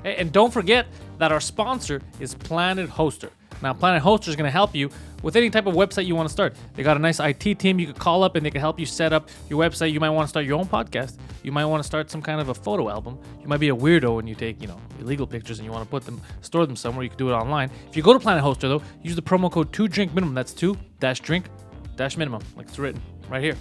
And don't forget that our sponsor is Planet Hoster. Now, Planet Hoster is going to help you with any type of website you want to start. They got a nice IT team you could call up, and they can help you set up your website. You might want to start your own podcast. You might want to start some kind of a photo album. You might be a weirdo and you take, illegal pictures and you want to store them somewhere. You can do it online. If you go to Planet Hoster, though, use the promo code 2DRINKMINIMUM. That's 2-drink-minimum, like it's written right here.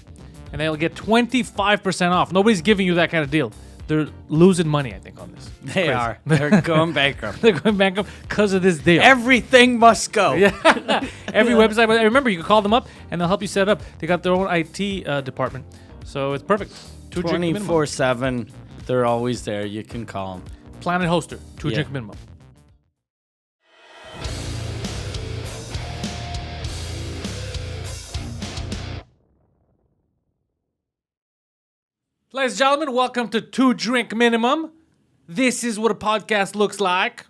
And they'll get 25% off. Nobody's giving you that kind of deal. They're losing money, I think, on this. They are. They're going bankrupt. They're going bankrupt because of this deal. Everything must go. Yeah. Every website. But remember, you can call them up and they'll help you set up. They got their own IT department. So it's perfect. 24/7. They're always there. You can call them. Planet Hoster. 2-drink minimum. Ladies and gentlemen, welcome to 2-Drink Minimum. This is what a podcast looks like.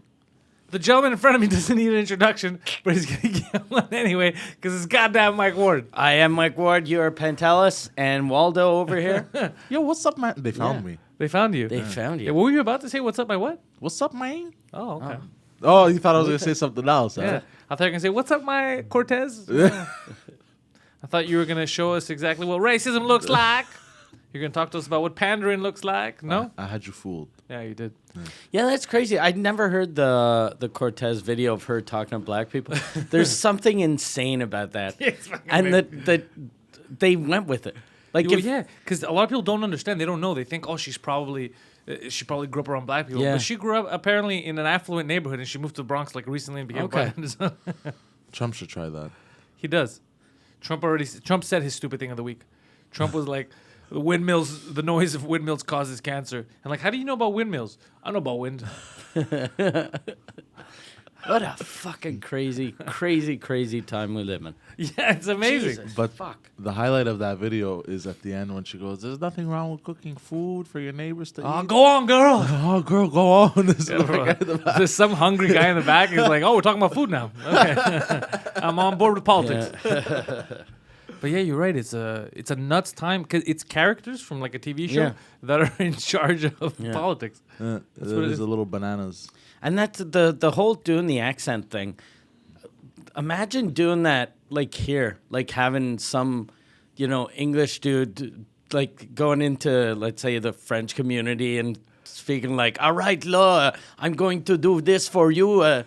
The gentleman in front of me doesn't need an introduction, but he's going to get one anyway because it's goddamn Mike Ward. I am Mike Ward. You are Pantelis and Waldo over here. Yo, what's up, man? They found me. They found you. They found you. Yeah, what were you about to say? What's up, my what? What's up, man? Oh, okay. Oh, you thought I was going to say something else, huh? Yeah. I thought you were going to say, what's up, my Cortez? I thought you were going to show us exactly what racism looks like. You're going to talk to us about what pandering looks like? No? I had you fooled. Yeah, you did. Yeah, that's crazy. I'd never heard the Cortez video of her talking to black people. There's something insane about that. And that they went with it. Like, Yeah, because a lot of people don't understand. They don't know. They think, she probably grew up around black people. Yeah. But she grew up apparently in an affluent neighborhood, and she moved to the Bronx like recently and became Okay. black. Trump should try that. He does. Trump said his stupid thing of the week. Trump was like, the noise of windmills causes cancer. And like, how do you know about windmills? I know about wind. what a fucking crazy time we live in. Yeah, it's amazing. Jesus, But fuck. the highlight of that video is at the end when she goes, "There's nothing wrong with cooking food for your neighbors to Oh, eat." go on, girl. Oh, girl, go on. There's some hungry guy in the back. He's like, we're talking about food now. Okay. I'm on board with politics. Yeah. But yeah, you're right. It's a nuts time because it's characters from like a TV show Yeah. that are in charge of politics. That's what it is. the little bananas. And that's the whole doing the accent thing. Imagine doing that like here, like having some, English dude like going into, let's say, the French community and speaking like, "All right, Law, I'm going to do this for you," or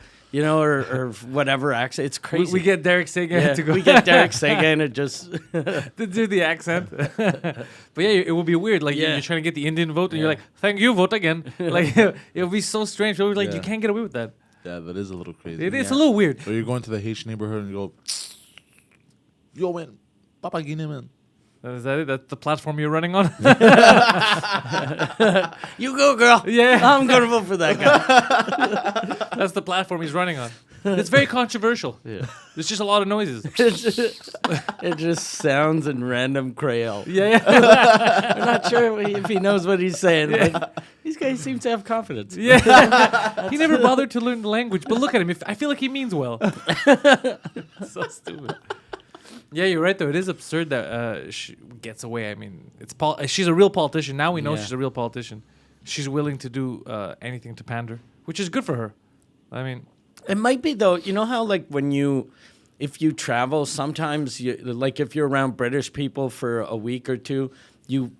whatever accent. It's crazy. We get Derek Sagan to go. We get Derek Sagan to just to do the accent. But yeah, it would be weird. Like you're trying to get the Indian vote, and you're like, "Thank you, vote again." Like it would be so strange. People would be like, you can't get away with that. Yeah, that is a little crazy. It's a little weird. Or you're going to the Haitian neighborhood and you go, "Yo, man, Papa Guinea, man." Is that it? That's the platform you're running on? You go, girl. Yeah. I'm going to vote for that guy. That's the platform he's running on. It's very controversial. Yeah. There's just a lot of noises. It just sounds in random Creole. Yeah. I'm not sure if he knows what he's saying, but these guys seem to have confidence. Yeah. He never bothered to learn the language, but look at him. I feel like he means well. So stupid. Yeah, you're right, though. It is absurd that she gets away. I mean, she's a real politician. Now we know she's a real politician. She's willing to do anything to pander, which is good for her. I mean, it might be, though. You know how, like, if you travel, sometimes, like, if you're around British people for a week or two, you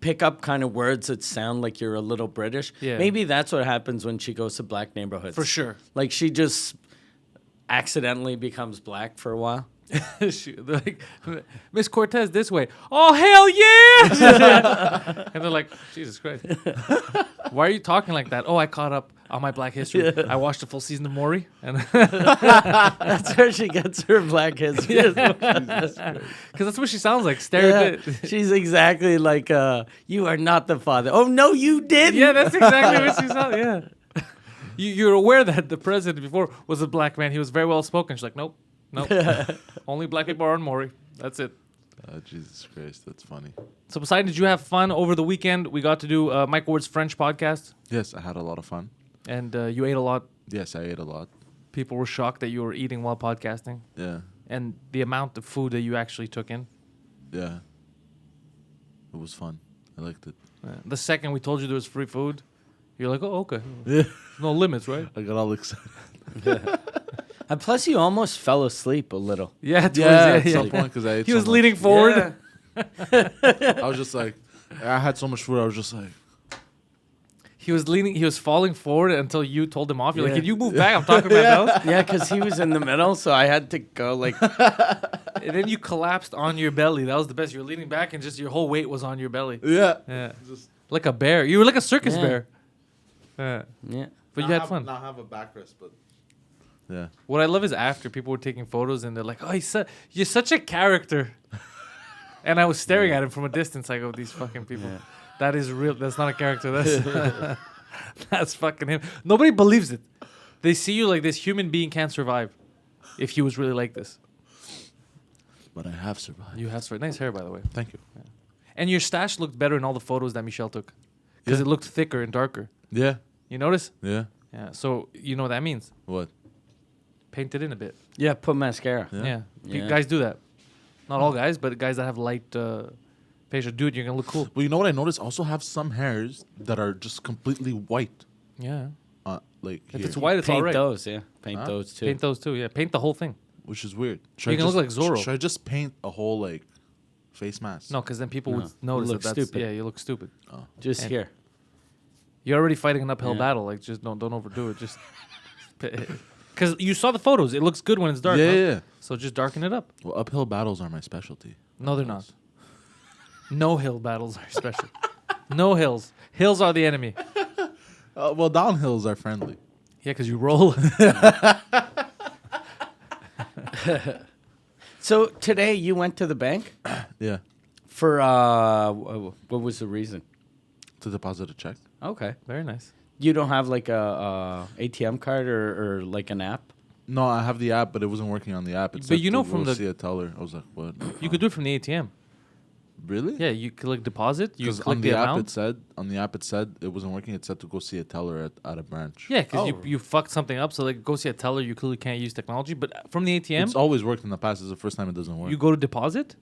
pick up kind of words that sound like you're a little British. Yeah. Maybe that's what happens when she goes to black neighborhoods. for sure. Like, she just accidentally becomes black for a while. They're like, Miss Cortez this way. Oh, hell yeah! And they're like, Jesus Christ. Why are you talking like that? Oh, I caught up on my black history. I watched a full season of Maury. And That's where she gets her black history. because that's what she sounds like. Stereotype. She's exactly like, you are not the father. Oh, no, you didn't. Yeah, that's exactly what she sounds. Yeah. You're aware that the president before was a black man. He was very well spoken. She's like, nope. Only black people are on Maury. That's it. Jesus Christ, that's funny. So, Poseidon, did you have fun over the weekend? We got to do Mike Ward's French podcast, Yes, I had a lot of fun. and you ate a lot. Yes, I ate a lot. People were shocked that you were eating while podcasting, Yeah, and the amount of food that you actually took in. yeah. It was fun. I liked it. The second we told you there was free food, You're like, oh, okay. Yeah. No limits, right? I got all excited. And plus, you almost fell asleep a little. Yeah, towards At the some end, point because I ate He so was much. leaning forward. I was just like, I had so much food. I was just like, He was falling forward until you told him off. You're like, Yeah. can you move back? I'm talking about bells. Yeah, because he was in the middle, so I had to go like. And then you collapsed on your belly. That was the best. You were leaning back and just your whole weight was on your belly. yeah. Yeah. Just Like a bear. You were like a circus Yeah. bear. Yeah. Yeah. But you had fun. Not have a backrest, but yeah. What I love is after people were taking photos and they're like, oh, you're such a character. And I was staring at him from a distance. I go, these fucking people. Yeah. That is real. That's not a character. That's that's fucking him. Nobody believes it. They see you like this human being can't survive if he was really like this. But I have survived. You have nice hair, by the way. Thank you. And your stash looked better in all the photos that Michelle took because Yeah. it looked thicker and darker. Yeah. You notice? Yeah. Yeah. So you know what that means. What? Paint it in a bit. Yeah, put mascara. Yeah. Yeah. Guys do that. Not all guys, but guys that have light facial. Dude, you're going to look cool. Well, you know what I noticed? Also have some hairs that are just completely white. Yeah. Like If here, it's white, it's Paint all right. those, yeah. Paint Huh? those too. Paint those too. Yeah. Paint the whole thing. which is weird. You can look like Zorro. Should I just paint a whole like face mask? No, because then people No. would notice You look that that's stupid. yeah, you look stupid. Oh. Just And- here. You're already fighting an uphill Yeah. battle. Like, just don't overdo it. Just because you saw the photos, it looks good when it's dark. Yeah, huh? yeah. So just darken it up. Well, uphill battles are my specialty. No, they're not. No hill battles are special. No hills. Hills are the enemy. Well, downhills are friendly. Yeah, because you roll. So today you went to the bank Yeah, for what was the reason? to deposit a check. Okay. Very nice. You don't have like a ATM card or like an app? No, I have the app, but it wasn't working on the app. It But said you know to from go the- see a teller. I was like, what? You could do it from the ATM. Really? Yeah, you click deposit. You Because click on the the app amount. it said it wasn't working. It said to go see a teller at a branch. Yeah, because Oh. you fucked something up. So like, go see a teller. You clearly can't use technology. But from the ATM, It's always worked in the past. It's the first time it doesn't work. you go to deposit.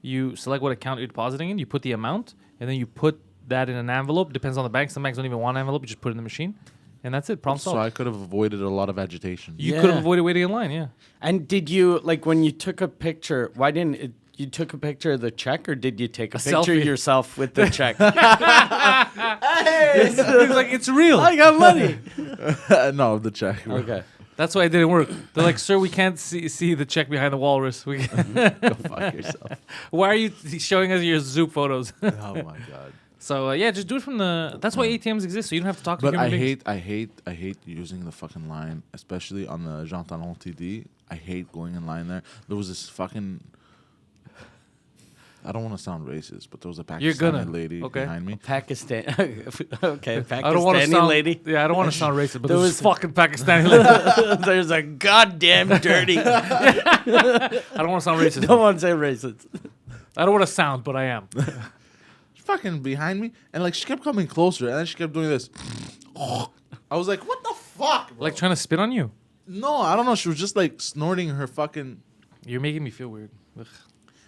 You select what account you're depositing in. You put the amount, and then you put that in an envelope. Depends on the bank. Some banks don't even want an envelope. You just put it in the machine, and that's it. Problem so solved. I could have avoided a lot of agitation. You Yeah. could have avoided waiting in line. Yeah. And did you like when you took a picture? Why didn't it, you took a picture of the check, or did you take a picture selfie. yourself with the check? It's like it's real. I got money. No, the check. bro. Okay. That's why it didn't work. They're like, sir, we can't see the check behind the walrus. Go fuck yourself. Why are you showing us your Zoop photos? Oh my god. So yeah, just do it from the. That's why ATMs exist, so you don't have to talk to But human I beings. hate using the fucking line, especially on the Jean Talon TD. I hate going in line there. There was this fucking. I don't want to sound racist, but there was a You're gonna. Pakistani lady Okay. behind me. Pakistan. Okay, Pakistani I don't want to sound lady. Yeah, I don't want to sound racist, but There there was was- fucking Pakistani. lady. There's a goddamn dirty. I don't want to sound racist. Don't want to say racist. I don't want to sound, but I am. Fucking behind me, and like she kept coming closer, and then she kept doing this. I was like, what the fuck? Bro? Like trying to spit on you. No, I don't know. She was just like snorting her fucking. You're making me feel weird. Ugh.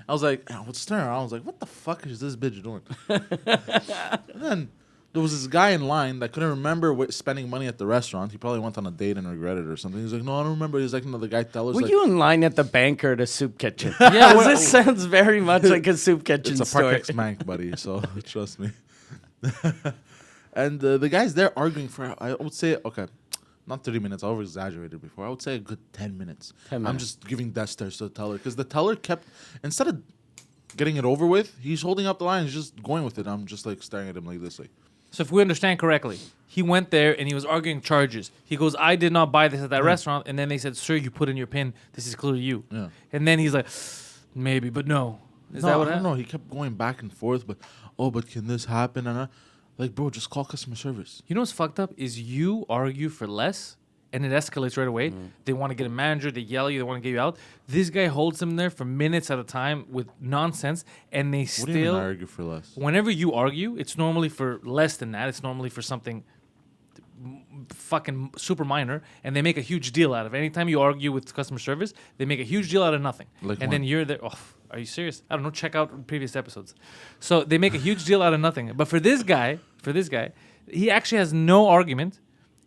I was like, what's turn around? I was like, what the fuck is this bitch doing? And then there was this guy in line that couldn't remember spending money at the restaurant. He probably went on a date and regretted it or something. He's like, no, I don't remember. He's like, no, the guy tellers Were like, you in line at the bank or the soup kitchen? Yeah, 'Cause this sounds very much like a soup kitchen it's a story. Parkex bank, buddy. So trust me. And the guy's there arguing for, I would say, okay, not 30 minutes. I over exaggerated before. I would say a good 10 minutes. 10 I'm minutes. just giving death stares to the teller because the teller kept, instead of getting it over with, he's holding up the line. He's just going with it. I'm just like staring at him like this, like. So if we understand correctly, he went there and he was arguing charges. He goes, I did not buy this at that restaurant. And then they said, sir, you put in your PIN. This is clearly you. Yeah. And then he's like, maybe, but no. Is that what I don't happened? know. He kept going back and forth, but can this happen? And like, bro, just call customer service. You know what's fucked up is you argue for less and it escalates right away. They want to get a manager, they yell at you, they want to get you out. This guy holds them there for minutes at a time with nonsense and they What do you mean still argue for less? whenever you argue, it's normally for less than that. It's normally for something fucking super minor and they make a huge deal out of it. Anytime you argue with customer service, they make a huge deal out of nothing. Like and when? then you're there. Oh, are you serious? I don't know. Check out previous episodes. So they make a huge deal out of nothing. But for this guy, He actually has no argument.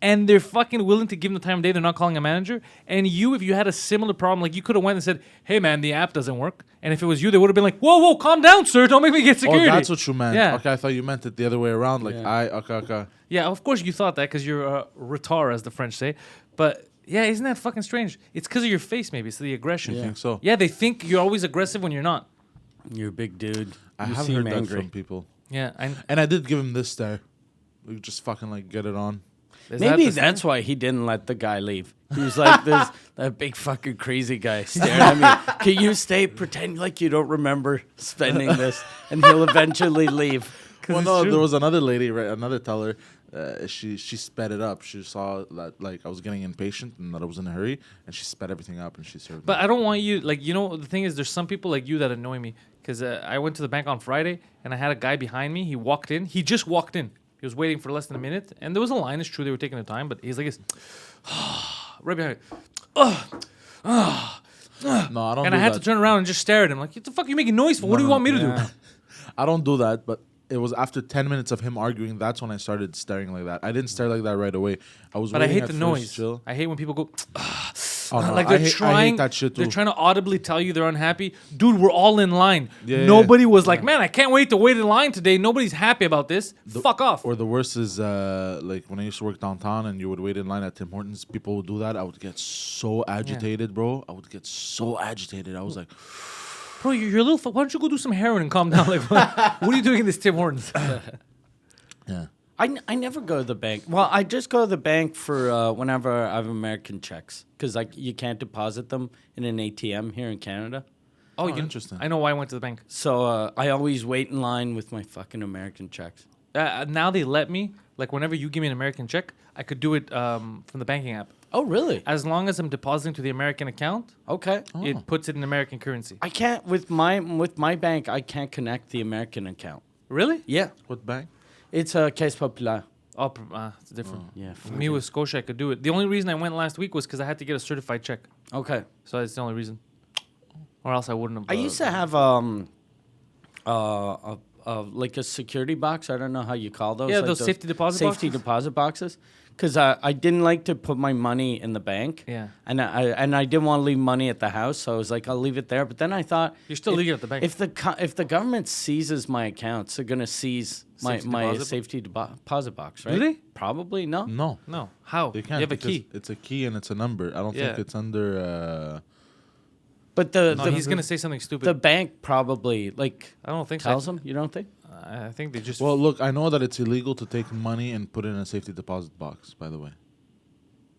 And they're fucking willing to give him the time of day. They're not calling a manager. And you, if you had a similar problem, like you could have went and said, "Hey man, the app doesn't work." And if it was you, they would have been like, "Whoa, calm down, sir. Don't make me get security." Oh, that's what you meant. Yeah. Okay, I thought you meant it the other way around. Like okay. Yeah, of course you thought that because you're a retard, as the French say. But yeah, isn't that fucking strange? It's because of your face, maybe. It's the aggression. You think so? Yeah, they think you're always aggressive when you're not. You're a big dude. I You have seem heard that angry. from people. Yeah, And I did give him this stare. We just fucking like get it on. Maybe that's why he didn't let the guy leave. He was like, "This that big fucking crazy guy staring at me. Can you stay? Pretend like you don't remember spending this, and he'll eventually leave." Well, no, there was another lady, right? Another teller. She sped it up. She saw that like I was getting impatient and that I was in a hurry, and she sped everything up and she served. But me. I don't want you, like, you know, the thing is, there's some people like you that annoy me. Because I went to the bank on Friday, and I had a guy behind me. He walked in. He just walked in. He was waiting for less than a minute. And there was a line. It's true, they were taking their time. But he's like this. Right behind me. No, I don't. And do I had that. to turn around and just stare at him. Like, what the fuck are you making noise for? What do you want me to do? I don't do that, but it was after 10 minutes of him arguing. That's when I started staring like that. I didn't stare like that right away. I was. But I waiting hate at the first, noise. Chill. I hate when people go, Oh, no, like I they're hate trying. that shit They're too. trying to audibly tell you they're unhappy. Dude, we're all in line. Yeah, Nobody was like, man, I can't wait to wait in line today. Nobody's happy about this. Fuck off. Or the worst is like when I used to work downtown and you would wait in line at Tim Hortons. People would do that. I would get so agitated, bro. I would get so agitated. I was like, Bro, you're a little. Why don't you go do some heroin and calm down? Like, what are you doing in this Tim Hortons? yeah. I never go to the bank. Well, I just go to the bank for whenever I have American checks because like you can't deposit them in an ATM here in Canada. Oh, interesting. I know why I went to the bank. So I always wait in line with my fucking American checks. Now they let me. Like, whenever you give me an American check, I could do it from the banking app. Oh, really? As long as I'm depositing to the American account, Okay. it puts it in American currency. I can't with my bank. I can't connect the American account. Really? Yeah, What bank? it's Caisse Populaire. Oh, it's different. Yeah. For me with Scotia, I could do it. The only reason I went last week was because I had to get a certified check. Okay. So that's the only reason. Or else I wouldn't have. I used to have like a security box. I don't know how you call those. Yeah, like those safety deposit safety boxes? deposit boxes. Because I didn't like to put my money in the bank. Yeah. And I didn't want to leave money at the house, so I was like, I'll leave it there. But then I thought You're still leaving it at the bank. If the government seizes my accounts, they're gonna seize my Safety deposit deposit box, right? Do they? Probably no. No. No. How? They You can't. have a because key. It's a key and it's a number. I don't Yeah. think it's under. But No, he's gonna say something stupid. the bank probably like I don't think tells so. them. You don't think? I think they just. Well, look, I know that it's illegal to take money and put it in a safety deposit box, by the way.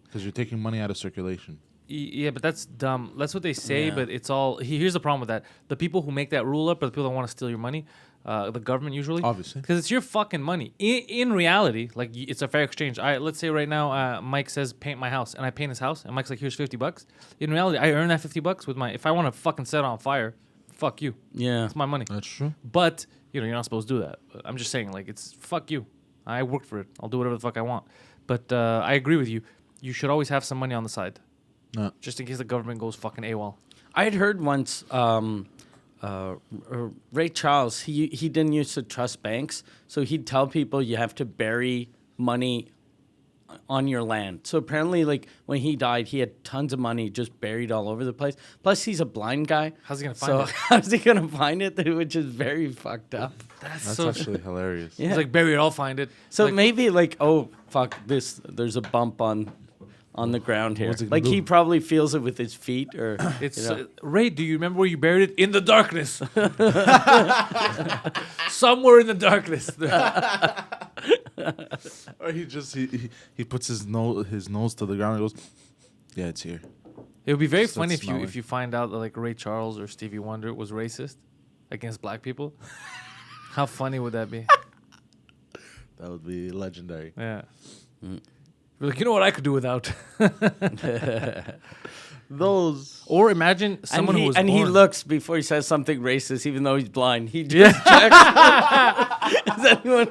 Because you're taking money out of circulation. Yeah, but that's dumb. That's what they say, Yeah. but it's all. Here's the problem with that: the people who make that rule up are the people that want to steal your money. The government usually, Obviously. because it's your fucking money. In reality, like it's a fair exchange. Let's say right now, Mike says paint my house, and I paint his house, and Mike's like, here's $50. In reality, I earn that $50 with my. If I want to fucking set it on fire, fuck you. Yeah. It's my money. That's true. But you're not supposed to do that. I'm just saying, like, it's fuck you. I worked for it. I'll do whatever the fuck I want. But I agree with you. You should always have some money on the side, No. just in case the government goes fucking AWOL. I had heard once Ray Charles, he didn't used to trust banks, so he'd tell people you have to bury money on your land. So apparently, like, when he died, he had tons of money just buried all over the place. Plus, he's a blind guy. How's he gonna find it? How's he going to find it? Which is very fucked up. That's That's so. actually hilarious. Yeah. He's like, bury it, I'll find it. So Like, maybe, like, oh, fuck, there's a bump on the ground here. What's it Like, gonna he do? probably feels it with his feet or... it's you know. Ray. Do you remember where you buried it? In the darkness. Somewhere in the darkness. Or he puts his nose to the ground and goes, yeah, it's here. It would be very Just funny that if you smelling. find out that like Ray Charles or Stevie Wonder was racist against black people. How funny would that be? That would be legendary. Yeah. You're like, you know what I could do without? Those. Or imagine someone who was and born. he looks before he says something racist, even though he's blind. He just checks. Is anyone?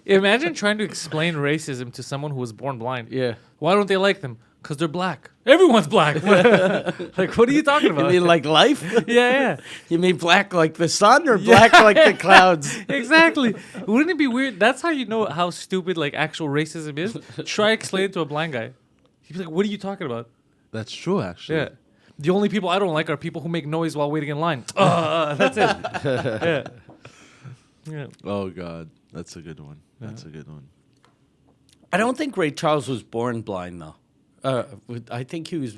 Imagine trying to explain racism to someone who was born blind. Yeah. Why don't they like them? Because they're black. Everyone's black. Like, what are you talking You about? mean like life? yeah. You mean black like the sun or black like the clouds? Exactly. Wouldn't it be weird? That's how you know how stupid like actual racism is. Try explain it to a blind guy. He'd be like, "What are you talking about?" That's true, actually. Yeah. The only people I don't like are people who make noise while waiting in line. That's it. Yeah. Yeah. Oh God, that's a good one. That's a good one. I don't think Ray Charles was born blind though. I think he was.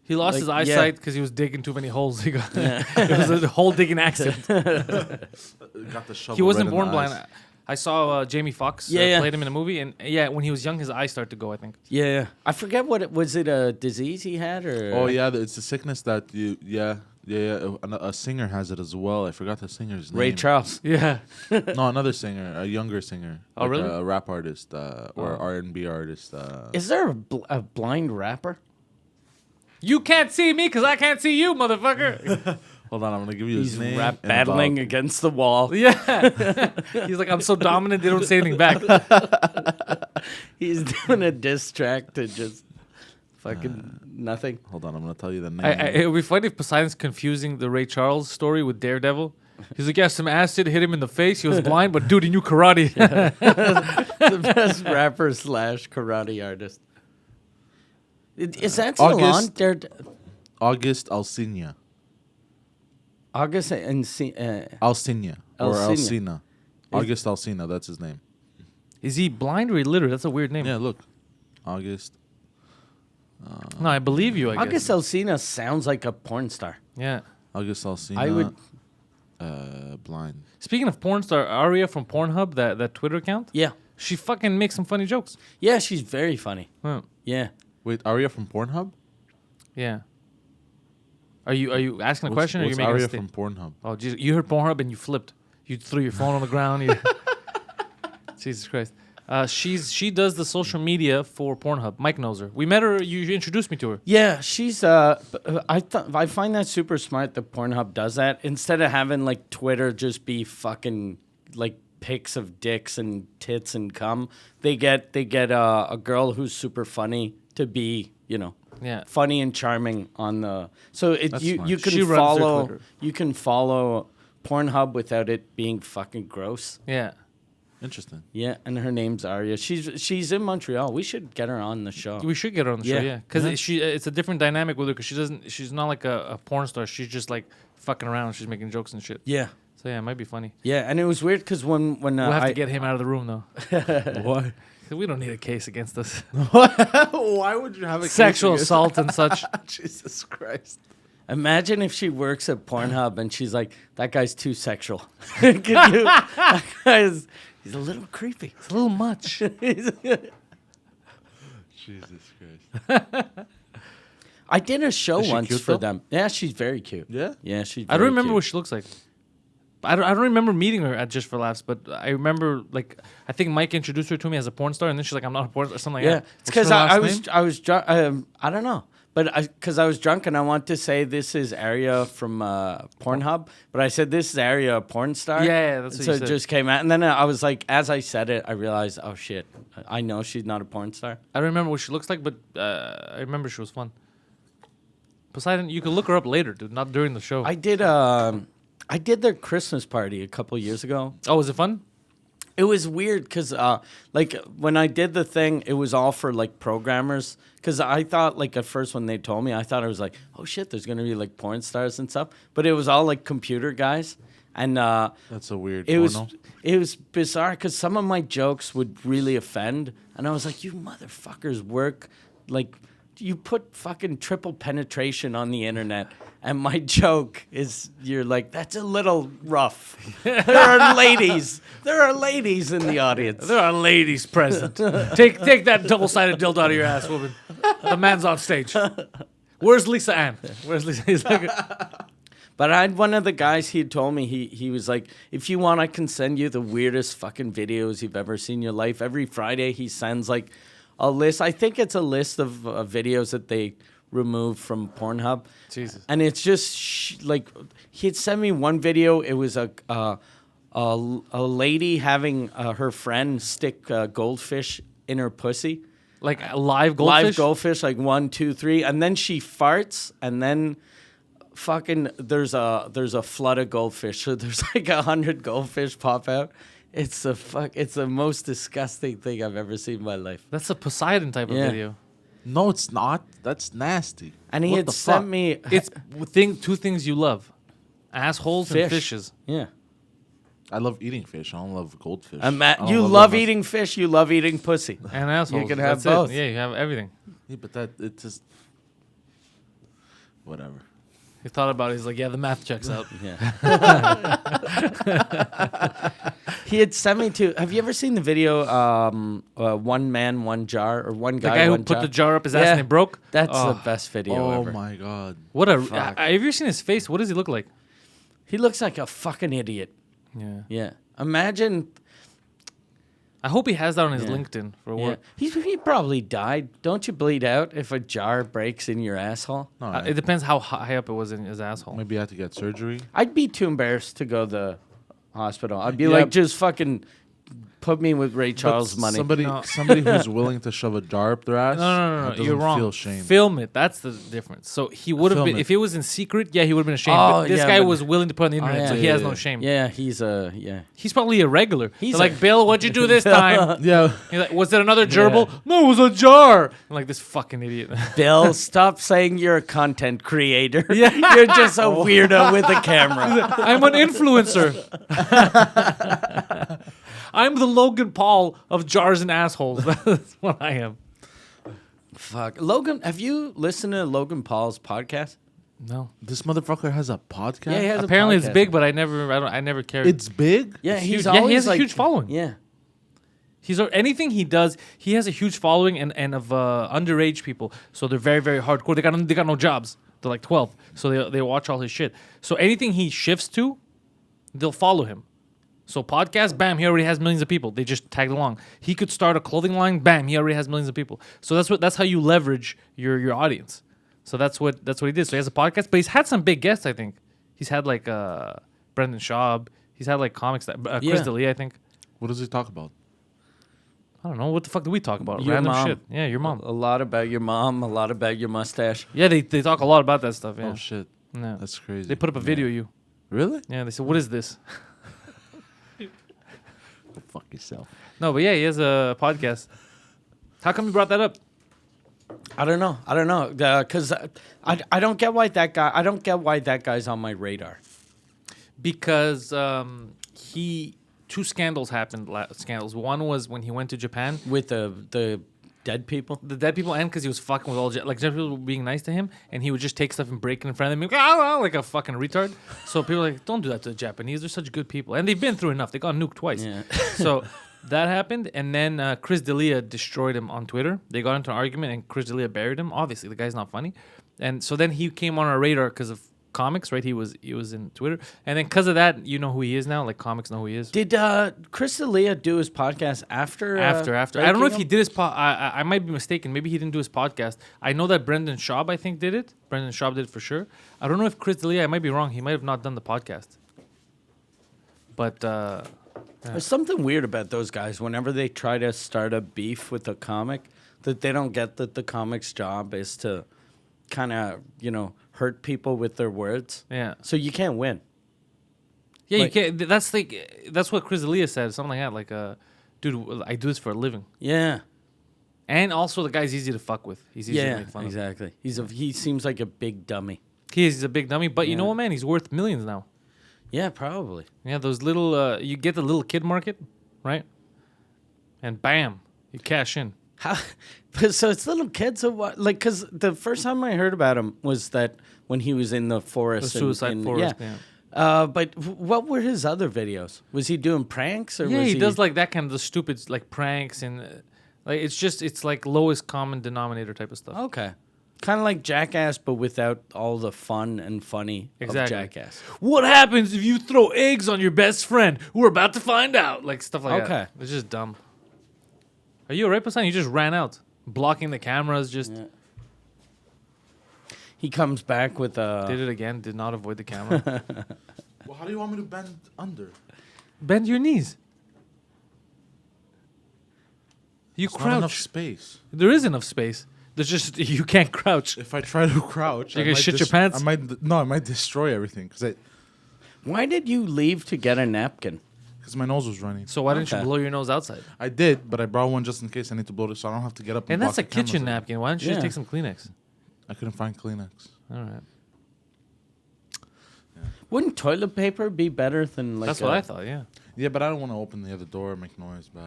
He lost Like, his yeah. eyesight because he was digging too many holes. He got it was a hole digging accident. Got the shovel. He wasn't right in born the blind. eyes. I saw Jamie Foxx Yeah. played him in a movie, and when he was young, his eyes started to go. I think. Yeah, I forget what it was. It a disease he had or? Oh yeah, it's a sickness that you. Yeah. A singer has it as well. I forgot the singer's name. Ray Charles. Yeah. No, another singer, a younger singer. Oh, really? A rap artist or R&B artist. Is there a blind rapper? You can't see me because I can't see you, motherfucker. Hold on, I'm gonna give you his He's name. rap in battling about- against the wall. Yeah. He's like, I'm so dominant, they don't say anything back. He's doing a diss track to just fucking nothing. Hold on, I'm gonna tell you the name. It would be funny if Poseidon's confusing the Ray Charles story with Daredevil. He's like, yeah, some acid hit him in the face. He was blind, but dude, he knew karate. The best rapper / karate artist. Is that still August- on? August Alsina. August and Alsina. Or Alsina. Alsina. August Alsina, that's his name. Is he blind or illiterate? That's a weird name. Yeah, look. August. No, I believe you, I guess. August Alsina sounds like a porn star. Yeah. August Alsina. I would. Blind. Speaking of porn star, Aria from Pornhub, that Twitter account, Yeah, she fucking makes some funny jokes. yeah, she's very funny. Huh. Yeah, Wait, Aria from Pornhub? Yeah. Are you asking a question or What's you making Aria a statement? from Pornhub? Oh, Jesus. You heard Pornhub and you flipped. You threw your phone on the ground. Jesus Christ. She does the social media for Pornhub. Mike knows her. We met her. You introduced me to her. yeah, she's. I find that super smart that Pornhub does that instead of having like Twitter just be fucking like pics of dicks and tits and cum. They get a girl who's super funny to be Yeah. funny and charming on the. So That's you smart. can She runs their follow Twitter. you can follow Pornhub without it being fucking gross. Yeah. Interesting. Yeah, and her name's Aria. She's in Montreal. We should get her on the show. We should get her on the show, Yeah. yeah. Because it's a different dynamic with her because she's not like a porn star. She's just like fucking around. She's making jokes and shit. Yeah, So yeah, it might be funny. yeah, and it was weird because when We'll have I to get him out of the room though. Why? 'Cause we don't need a case against us. Why would you have a Sexual assault and such. Jesus Christ. imagine if she works at Pornhub and she's like, that guy's too sexual. That guy's he's a little creepy. It's a little much. Jesus Christ. I did a show Is she once cute, for though? them. Yeah, she's very cute. Yeah? Yeah, she's. I don't very remember cute. what she looks like. I don't remember meeting her at Just for Laughs, but I remember like I think Mike introduced her to me as a porn star, and then she's like, "I'm not a porn star," or something like Yeah, that. it's What's her because last I name? was drunk. I don't know, but because I was drunk and I want to say this is Aria from Pornhub, but I said this is Aria, a porn star. Yeah, that's what so you it said. just came out, and then I was like, as I said it, I realized, oh shit, I know she's not a porn star. I don't remember what she looks like, but I remember she was fun. Poseidon, you can look her up later, dude. Not during the show. I did their Christmas party a couple years ago. Oh, was it fun? It was weird because, like, when I did the thing, it was all for, like, programmers. Because I thought, like, at first when they told me, I thought it was like, oh, shit, there's going to be, like, porn stars and stuff. But it was all, like, computer guys. And That's a weird it porno. was bizarre because some of my jokes would really offend. And I was like, you motherfuckers work, like, you put fucking triple penetration on the internet. And my joke is, you're like, that's a little rough. There are ladies. There are ladies in the audience. There are ladies present. Take that double-sided dildo out of your ass, woman. The man's on stage. Where's Lisa Ann? Where's Lisa? He's like, But I had one of the guys, he had told me, he was like, if you want, I can send you the weirdest fucking videos you've ever seen in your life. Every Friday, he sends like a list. I think it's a list of videos that they removed from Pornhub. Jesus. And it's just like, he'd send me one video. It was a lady having her friend stick goldfish in her pussy. Like live goldfish? Live goldfish, like 1, 2, 3, and then she farts, and then fucking there's a flood of goldfish. So there's like 100 goldfish pop out. It's the most disgusting thing I've ever seen in my life. That's a Poseidon type of Yeah. video. No, it's not. That's nasty. And he What had the sent fuck? me It's two things you love: assholes and fishes. Yeah. I love eating fish. I don't love goldfish. And I Matt, don't you them love as- eating fish. You love eating pussy. And assholes. can have That's it. both. Yeah, you have everything. Yeah, but that it just whatever. He thought about it. He's like, yeah, the math checks out. Yeah. He had sent me to. Have you ever seen the video? One man, one jar, or one The guy, guy who one put jar? the jar up his ass Yeah. and it broke. That's Oh. the best video Oh ever. my god. What a! Fuck. Have you ever seen his face? What does he look like? He looks like a fucking idiot. Yeah. Yeah. Imagine. I hope he has that on his Yeah. LinkedIn for Yeah. work. He probably died. Don't you bleed out if a jar breaks in your asshole? No, It depends how high up it was in his asshole. maybe I had to get surgery. I'd be too embarrassed to go to the hospital. I'd be Yeah. like, just fucking put me with Ray Charles' But money. No. somebody who's willing to shove a jar up their ass. No. doesn't You're wrong. Feel shame. Film it. That's the difference. So he would have Film been, it. if it was in secret, yeah, he would have been ashamed. Oh, but this yeah, guy but- was willing to put it on the internet, yeah. so he has Yeah. no shame. Yeah, he's a He's probably a regular. He's He's like, a- Bill, what'd you do this time? Yeah. He's like, was it another gerbil? No, it was a jar. I'm like, this fucking idiot. Bill. Stop saying you're a content creator. Yeah. You're just a weirdo with a camera. I'm an influencer. I'm the Logan Paul of jars and assholes. That's what I am. Fuck, Logan. Have you listened to Logan Paul's podcast? No. This motherfucker has a podcast. Yeah, he has a Apparently it's podcast. big, but I never cared. It's big. Yeah, It's he's huge. Yeah, always he has a like, huge following. Yeah, He's anything he does. He has a huge following and of underage people. So they're very very hardcore. They got no jobs. They're like 12. So they watch all his shit. So anything he shifts to, they'll follow him. So podcast, bam, he already has millions of people. They just tagged along. He could start a clothing line, bam, he already has millions of people. So that's how you leverage your audience. So that's what he did. So he has a podcast, but he's had some big guests. I think he's had like Brendan Schaub. He's had like comics that Chris Yeah. D'Elia, I think. What does he talk about? I don't know. What the fuck do we talk about? Your Random mom. shit. Yeah, your mom. a lot about your mom, a lot about your mustache. Yeah, they talk a lot about that stuff. Yeah. Oh shit, Yeah. that's crazy. They put up a video of you. Really? Yeah, they said, "What is this?" Go fuck yourself. No, but yeah, he has a podcast. How come you brought that up? I don't know, because I don't get why that guy. I don't get why that guy's on my radar. Because two scandals happened. Scandals. One was when he went to Japan. With the dead people. The dead people, and because he was fucking with all like dead people were being nice to him, and he would just take stuff and break it in front of them, like a fucking retard. So people are like, don't do that to the Japanese. They're such good people, and they've been through enough. They got nuked twice. Yeah. So that happened, and then Chris D'Elia destroyed him on Twitter. They got into an argument, and Chris D'Elia buried him. Obviously, the guy's not funny, and so then he came on our radar because of comics, right? He was in Twitter, and then because of that, you know who he is now. Like comics know who he is. Did Chris D'Elia do his podcast after? After. I don't know if he did his I might be mistaken. Maybe he didn't do his podcast. I know that Brendan Schaub, I think, did it. Brendan Schaub did it for sure. I don't know if Chris D'Elia, I might be wrong. He might have not done the podcast. But There's something weird about those guys. Whenever they try to start a beef with a comic, that they don't get that the comic's job is to kind of hurt people with their words. yeah. So you can't win. Yeah, Like- you can't. That's what Chris D'Elia said. Something like that. Like, dude, I do this for a living. Yeah. And also, the guy's easy to fuck with. He's easy to Yeah. make fun of. Exactly. He seems like a big dummy. He's a big dummy, but you know Yeah. what, man? He's worth millions now. Yeah, probably. Yeah, those little. You get the little kid market, right? And bam, you cash in. How? So it's little kids or what? Like, because the first time I heard about him was that when he was in the forest. The suicide forest. Yeah. But what were his other videos? Was he doing pranks or Yeah, was he does like that kind of the stupid like pranks and like it's like lowest common denominator type of stuff. Okay. Kind of like Jackass, but without all the fun and funny Exactly. of Jackass. What happens if you throw eggs on your best friend? We're about to find out. Like stuff like Okay. that. It's just dumb. Are you alright, Poseidon? You just ran out, blocking the cameras. Just Yeah. He comes back with a. did it again. Did not avoid the camera. Well, how do you want me to bend under? Bend your knees. You There's not enough crouch. space. There is enough space. There's just you can't crouch. If I try to crouch, You're I gonna might shit your pants? I might destroy everything because Why did you leave to get a napkin? my nose was running. So why didn't you Okay. blow your nose outside? I did, but I brought one just in case I need to blow it, so I don't have to get up. And block that's a the cameras kitchen again. napkin. Why don't you just Yeah. take some Kleenex? I couldn't find Kleenex. All right. Wouldn't toilet paper be better than like? That's what I thought. Yeah. Yeah, but I don't want to open the other door and make noise. But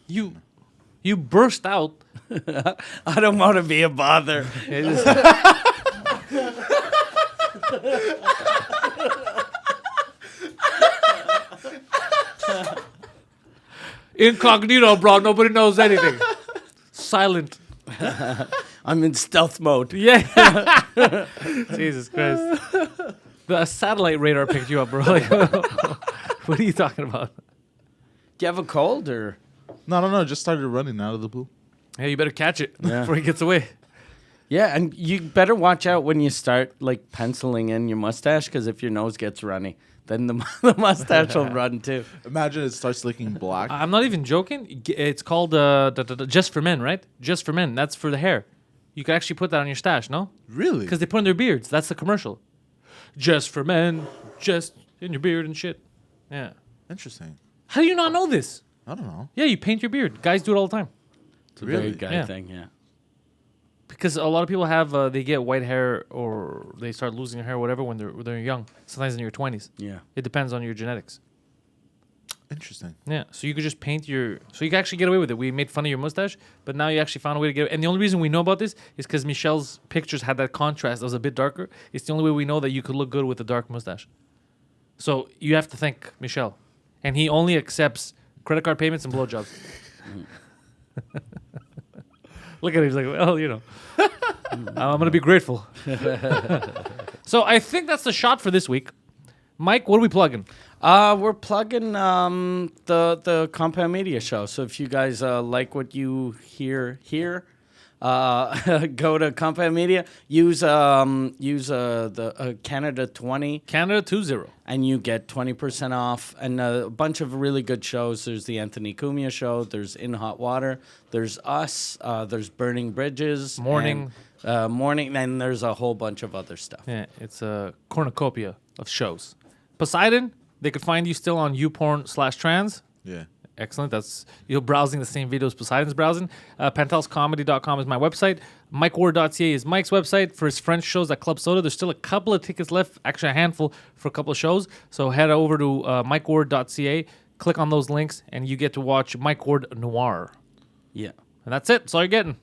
You burst out. I don't want to be a bother. It is- Incognito, bro. Nobody knows anything. Silent. I'm in stealth mode. Yeah. Jesus Christ. The satellite radar picked you up, bro. Like, what are you talking about? Do you have a cold or? no, just started running out of the blue. Hey, you better catch it Yeah. before he gets away. Yeah, and you better watch out when you start like penciling in your mustache, because if your nose gets runny, then the mustache will run too. Imagine it starts looking black. I'm not even joking. It's called Just for Men, right? Just for Men. That's for the hair. You can actually put that on your stash, no? Really? Because they put in their beards. That's the commercial. Just for men. Just in your beard and shit. Yeah. Interesting. How do you not know this? I don't know. Yeah, you paint your beard. Guys do it all the time. It's a Really? very guy Yeah. thing, yeah. Because a lot of people have, they get white hair or they start losing hair or whatever when they're young. Sometimes in your 20s. Yeah. It depends on your genetics. Interesting. Yeah, so you could just paint your... So you can actually get away with it. We made fun of your mustache, but now you actually found a way to get... And the only reason we know about this is because Michelle's pictures had that contrast that was a bit darker. It's the only way we know that you could look good with a dark mustache. So you have to thank Michelle. And he only accepts credit card payments and blowjobs. Look at him. He's like, well, you know. I'm going to be grateful. So I think that's the shot for this week. Mike, what are we plugging? We're plugging the Compound Media show. So if you guys like what you hear here, go to Compound Media. Use the Canada 20, Canada 2-0. and you get 20% off. And a bunch of really good shows. There's the Anthony Cumia show. There's In Hot Water. There's us. There's Burning Bridges. Morning. Morning. And there's a whole bunch of other stuff. Yeah, it's a cornucopia of shows. Poseidon, they could find you still on YouPorn/trans. Yeah. Excellent. That's you're browsing the same videos Poseidon's browsing. PantelsComedy.com is my website. MikeWard.ca is Mike's website for his French shows at Club Soda. There's still a couple of tickets left, actually a handful for a couple of shows. So head over to MikeWard.ca, click on those links, and you get to watch Mike Ward Noir. Yeah. And that's it. That's all you're getting.